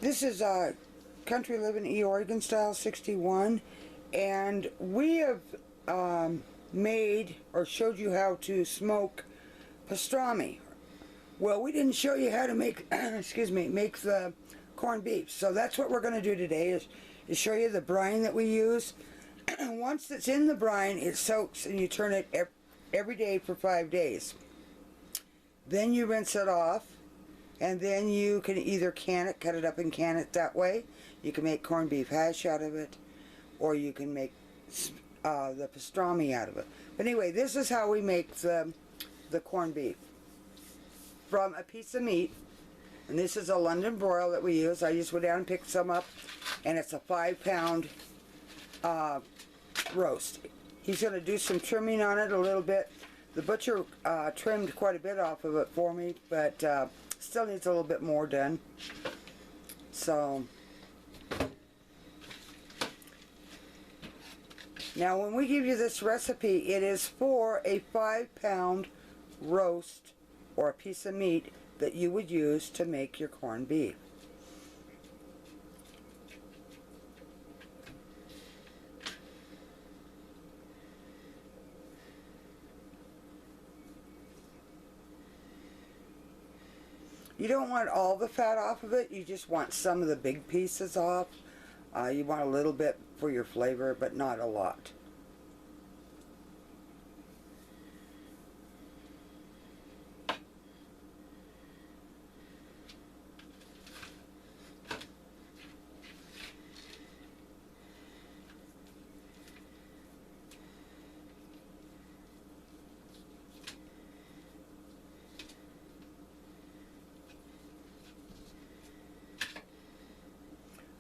This is Country Living E Oregon Style 61, and we have made or showed you how to smoke pastrami. Well, we didn't show you how to make excuse me, make the corned beef. So that's what we're going to do today, is show you the brine that we use. Once it's in the brine, it soaks, and you turn it every day for 5 days. Then you rinse it off, and then you can either can it, cut it up and can it that way. You can make corned beef hash out of it, or you can make the pastrami out of it. But anyway, this is how we make the corned beef. From a piece of meat, and this is a London broil that we use. I just went down and picked some up, and it's a 5-pound roast. He's going to do some trimming on it a little bit. The butcher trimmed quite a bit off of it for me, but still needs a little bit more done. So now when we give you this recipe, it is for a 5-pound roast or a piece of meat that you would use to make your corned beef. You don't want all the fat off of it, you just want some of the big pieces off. You want a little bit for your flavor, but not a lot.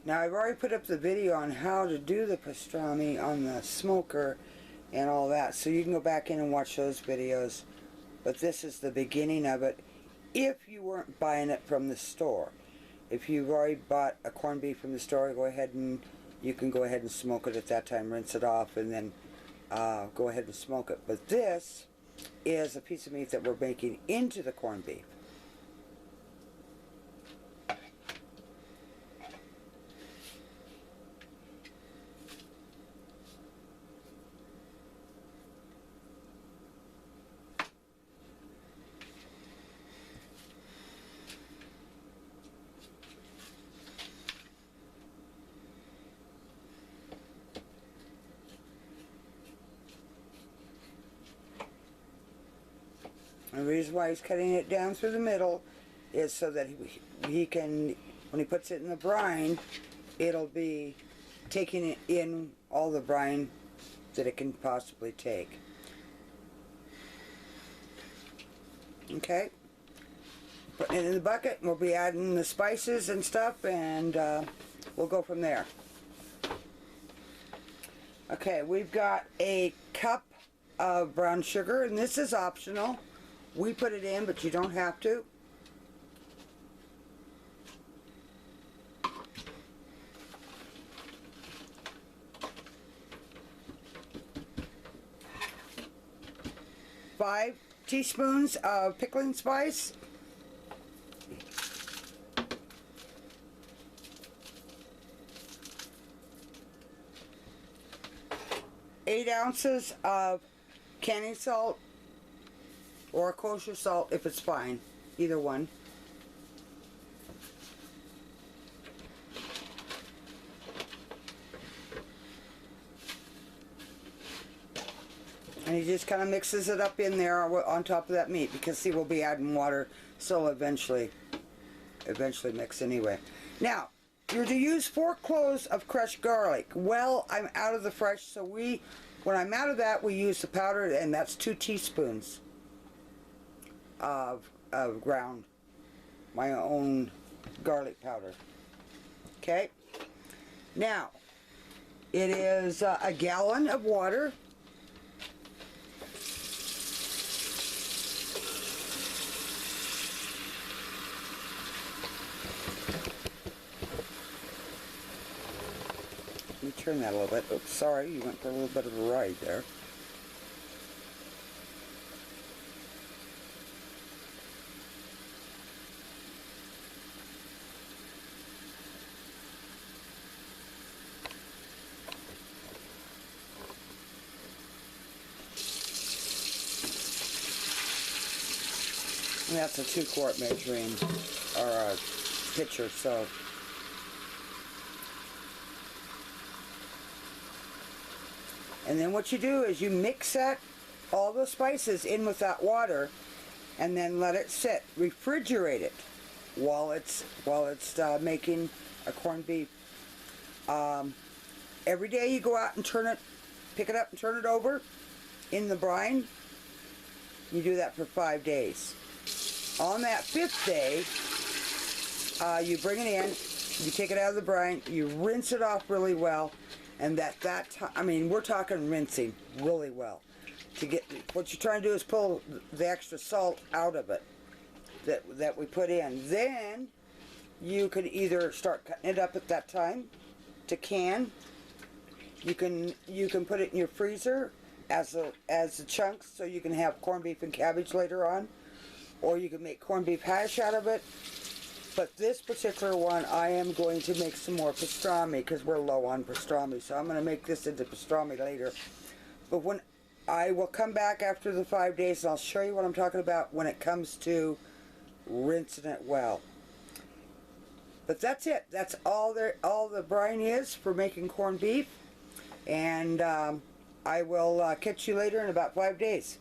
Now, I've already put up the video on how to do the pastrami on the smoker and all that, so you can go back in and watch those videos. But this is the beginning of it if you weren't buying it from the store. If you've already bought a corned beef from the store, go ahead and you can go ahead and smoke it at that time, rinse it off, and then go ahead and smoke it. But this is a piece of meat that we're making into the corned beef. And the reason why he's cutting it down through the middle is so that he can, when he puts it in the brine, it'll be taking in all the brine that it can possibly take. Okay? Putting it in the bucket, we'll be adding the spices and stuff, and we'll go from there. Okay, we've got a cup of brown sugar, and this is optional. We put it in, but you don't have to. Five teaspoons of pickling spice. 8 ounces of canning salt, or kosher salt if it's fine, either one. And he just kind of mixes it up in there on top of that meat, because see, we'll be adding water, so eventually mix anyway. Now, you're to use 4 cloves of crushed garlic. Well, I'm out of the fresh, so when I'm out of that, we use the powder, and that's 2 teaspoons. Of ground, my own garlic powder. Okay, now it is a gallon of water. Let me turn that a little bit. Oops, sorry, you went for a little bit of a ride there. And that's a 2-quart measuring, or a pitcher, so. And then what you do is you mix that, all the spices in with that water, and then let it sit. Refrigerate it while it's making a corned beef. Every day you go out and pick it up and turn it over in the brine. You do that for 5 days. On that 5th day, you bring it in, you take it out of the brine, you rinse it off really well, and that time, I mean, we're talking rinsing really well. To get, what you're trying to do is pull the extra salt out of it that we put in. Then you can either start cutting it up at that time to can. You can put it in your freezer as the chunks, so you can have corned beef and cabbage later on, or you can make corned beef hash out of it. But this particular one, I am going to make some more pastrami because we're low on pastrami, so I'm going to make this into pastrami later. But when I will come back after the 5 days, and I'll show you what I'm talking about when it comes to rinsing it well. But that's it. That's all the brine is for making corned beef. And I will catch you later in about 5 days.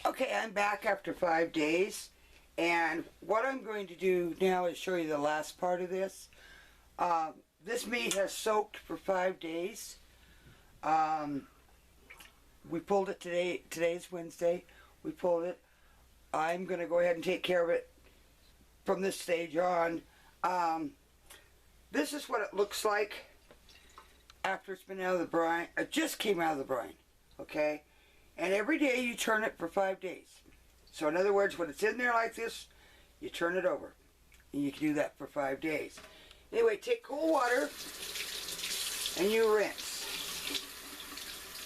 Okay, I'm back after 5 days. And what I'm going to do now is show you the last part of this. This meat has soaked for 5 days. We pulled it today. Today's Wednesday. We pulled it. I'm going to go ahead and take care of it from this stage on. This is what it looks like after it's been out of the brine. It just came out of the brine, okay? And every day you turn it for 5 days. So in other words, when it's in there like this, you turn it over. And you can do that for 5 days. Anyway, take cool water and you rinse.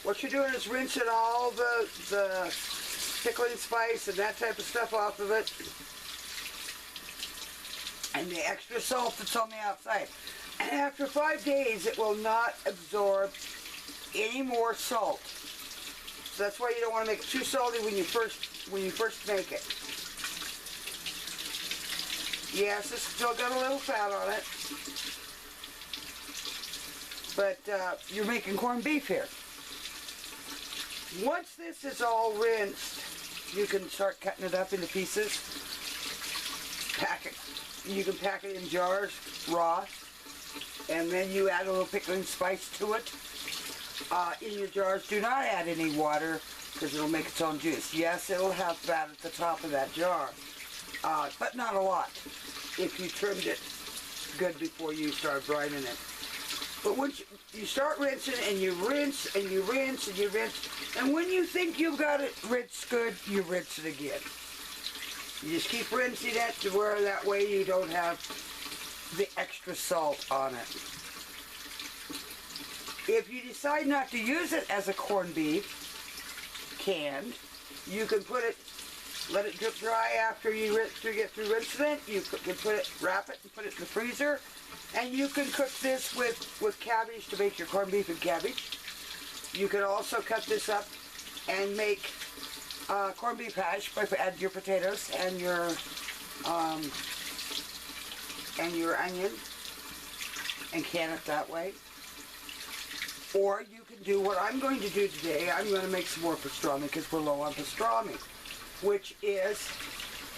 What you're doing is rinsing all the pickling spice and that type of stuff off of it. And the extra salt that's on the outside. And after 5 days, it will not absorb any more salt. So that's why you don't want to make it too salty when you first make it. Yes, it's still got a little fat on it, but you're making corned beef here. Once this is all rinsed, you can start cutting it up into pieces. Pack it. You can pack it in jars, raw, and then you add a little pickling spice to it. In your jars, do not add any water because it'll make its own juice. Yes, it'll have fat at the top of that jar, but not a lot if you trimmed it good before you start brining it. But once you start rinsing, and you rinse, and you rinse, and you rinse, and when you think you've got it rinsed good, you rinse it again. You just keep rinsing it to where that way you don't have the extra salt on it. If you decide not to use it as a corned beef, canned, you can put it, let it drip dry after you get through rinsing it. You can wrap it and put it in the freezer, and you can cook this with cabbage to make your corned beef and cabbage. You can also cut this up and make corned beef hash by adding your potatoes and your onion and can it that way. Or you can do what I'm going to do today. I'm going to make some more pastrami because we're low on pastrami, which is,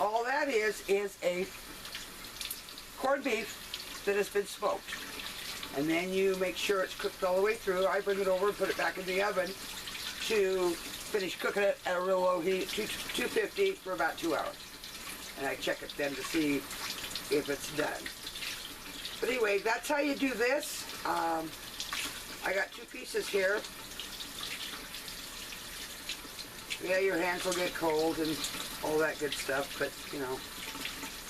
all that is a corned beef that has been smoked. And then you make sure it's cooked all the way through. I bring it over and put it back in the oven to finish cooking it at a real low heat, 250 for about 2 hours. And I check it then to see if it's done. But anyway, that's how you do this. I got 2 pieces here. Yeah, your hands will get cold and all that good stuff, but you know,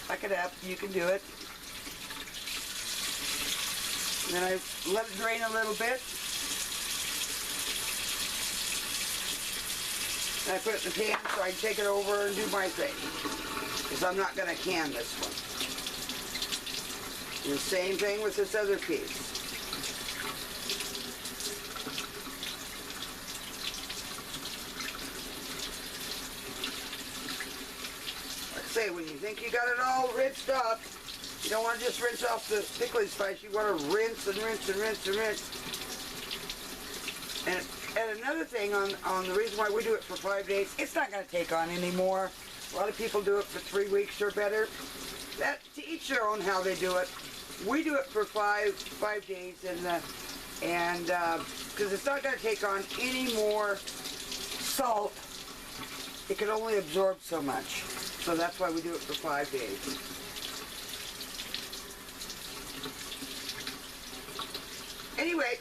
pack it up, you can do it. And then I let it drain a little bit. And I put it in the pan so I can take it over and do my thing. Because I'm not going to can this one. And the same thing with this other piece. way, when you think you got it all rinsed off, you don't want to just rinse off the pickling spice. You want to rinse and rinse and rinse and rinse. And another thing on the reason why we do it for 5 days, it's not going to take on anymore. A lot of people do it for 3 weeks or better. That, to each their own how they do it. We do it for five days, and because it's not going to take on any more salt. It can only absorb so much. So that's why we do it for 5 days. Anyway,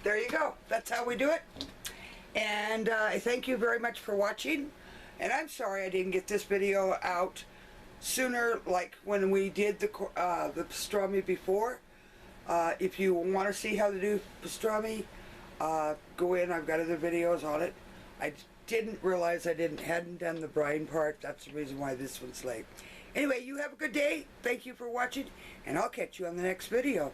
there you go. That's how we do it. And I thank you very much for watching. And I'm sorry I didn't get this video out sooner, like when we did the pastrami before. If you want to see how to do pastrami, go in. I've got other videos on it. I didn't realize I hadn't done the brine part. That's the reason why this one's late. Anyway, you have a good day. Thank you for watching, and I'll catch you on the next video.